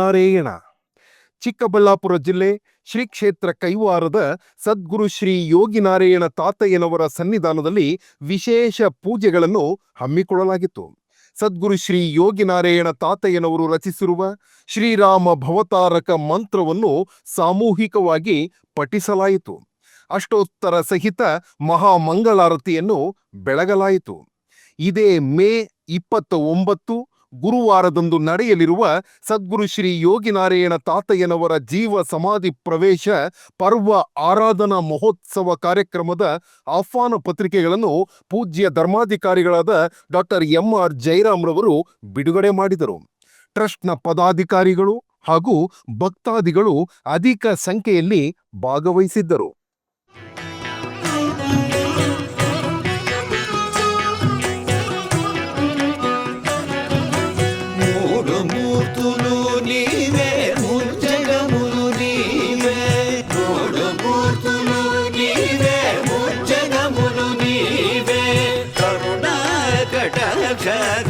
ಯೋಗಿನಾರಾಯಣ. ಚಿಕ್ಕಬಳ್ಳಾಪುರ ಜಿಲ್ಲೆ ಶ್ರೀ ಕ್ಷೇತ್ರ ಕೈವಾರದ ಸದ್ಗುರು ಶ್ರೀ ಯೋಗಿನಾರಾಯಣ ತಾತಯ್ಯನವರ ಸನ್ನಿಧಾನದಲ್ಲಿ ವಿಶೇಷ ಪೂಜೆಗಳನ್ನು ಹಮ್ಮಿಕೊಳ್ಳಲಾಗಿತ್ತು. ಸದ್ಗುರು ಶ್ರೀ ಯೋಗಿನಾರಾಯಣ ತಾತಯ್ಯನವರು ರಚಿಸಿರುವ ಶ್ರೀರಾಮ ಭವತಾರಕ ಮಂತ್ರವನ್ನು ಸಾಮೂಹಿಕವಾಗಿ ಪಠಿಸಲಾಯಿತು. ಅಷ್ಟೋತ್ತರ ಸಹಿತ ಮಹಾಮಂಗಳಾರತಿಯನ್ನು ಬೆಳಗಲಾಯಿತು. ಇದೇ ಮೇ 29 ಗುರುವಾರದಂದು ನಡೆಯಲಿರುವ ಸದ್ಗುರು ಶ್ರೀ ಯೋಗಿನಾರಾಯಣ ತಾತಯ್ಯನವರ ಜೀವ ಸಮಾಧಿ ಪ್ರವೇಶ ಪರ್ವ ಆರಾಧನಾ ಮಹೋತ್ಸವ ಕಾರ್ಯಕ್ರಮದ ಆಹ್ವಾನ ಪತ್ರಿಕೆಗಳನ್ನು ಪೂಜ್ಯ ಧರ್ಮಾಧಿಕಾರಿಗಳಾದ ಡಾಕ್ಟರ್ MR ಜಯರಾಮ್ರವರು ಬಿಡುಗಡೆ ಮಾಡಿದರು. ಟ್ರಸ್ಟ್ನ ಪದಾಧಿಕಾರಿಗಳು ಹಾಗೂ ಭಕ್ತಾದಿಗಳು ಅಧಿಕ ಸಂಖ್ಯೆಯಲ್ಲಿ ಭಾಗವಹಿಸಿದ್ದರು.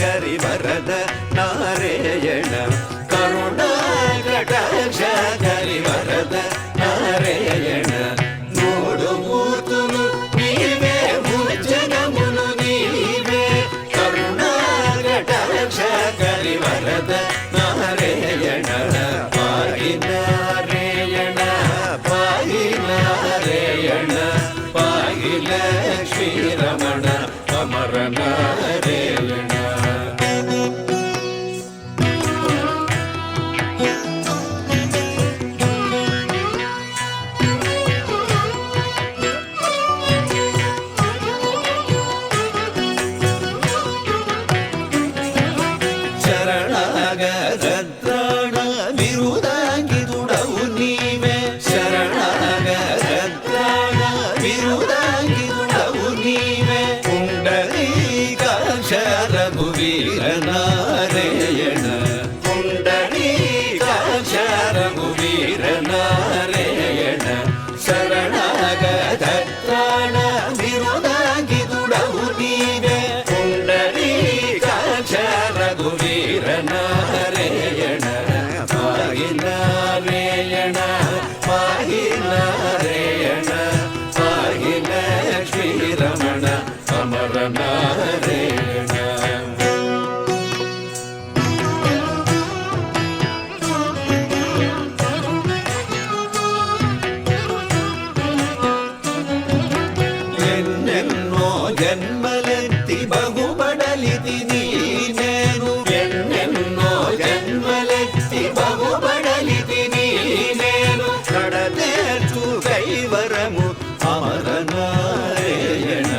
ಗರಿವರದ ನಾರಾಯಣ ಕರುಣಾ ಕಟಾಕ್ಷ ಗರಿವರದ ನಾರಾಯಣ ನೋಡು ಮೂರ್ತುನು ನೀವೇ ಮುಜ್ಜಗಮುನು ನೀವೇ ಕರುಣಾ ಕಟಾಕ್ಷ ಗರಿವರದ ನಾರಾಯಣ ಪಾಹಿ ನಾರಾಯಣ ಪಾಹಿ ನಾರಾಯಣ ಪಾಹಿ ಲಕ್ಷ್ಮೀ ರಮಣ ಅಮರ ನಾರಾಯಣ. ಶರಣಾಗತ್ರಾಣ ವಿರುದಾಂಗಿ ದುಡವು ನೀವೇ ಶರಣಾಗತ್ರಾಣ ವಿರುದಾಂಗಿ ದುಡವು ನೀವೇ ಪುಂಡರೀಕಾಕ್ಷ ರಘುವೀರ ನಾರಾಯಣ ಪುಂಡರೀಕಾಕ್ಷ ರಘುವೀರ ನಾರಾಯಣ ಶರಣಾಗತ್ರಾಣ ವಿರುದಾಂಗಿ ದುಡವು ನೀವೇ ಪುಂಡರೀಕಾಕ್ಷ ರಘುವೀರ ನಾರಾಯಣ ಪಾಹಿ ನಾರಾಯಣ ಪಾಹಿ ನಾರಾಯಣ ಪಾಹಿ ಲಕ್ಷ್ಮೀ ರಮಣ ಅಮರ ನಾರಾಯಣ. ಎನ್ನೆನ್ನೋ ಜನ್ಮಲೆತ್ತಿ ಬಹುಬಡಲಿತಿ ನೀನೇನು ಎನ್ನೆನ್ನೋ ಜನ್ಮಲೆತ್ತಿ ಬಹುಬಡಲಿತಿ ನೀನೇನು ಕಡದೇರ್ಚು ಕೈವರಮು ಅಮರ ನಾರಾಯಣ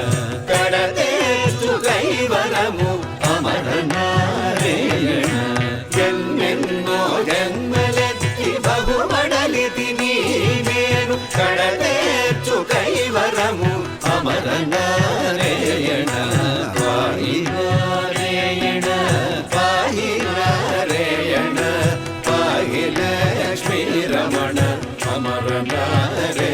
ಕಡದೇರ್ಚು ಕೈವರಮು ಅಮರ ನಾರಾಯಣ ಎನ್ನೆನ್ನೋ ಜನ್ಮಲೆತ್ತಿ ಬಹುಬಡಲಿತಿ ನೀನೇನು ಕಡದೇರ್ಚು ಕೈವರಮು ಅಮರ ನಾರಾಯಣ ಪಾಹಿ ನಾರಾಯಣ ಪಾಹಿ ನಾರಾಯಣ ಪಾಹಿ ಲಕ್ಷ್ಮೀ ರಮಣ ಅಮರ ನಾರಾಯಣ.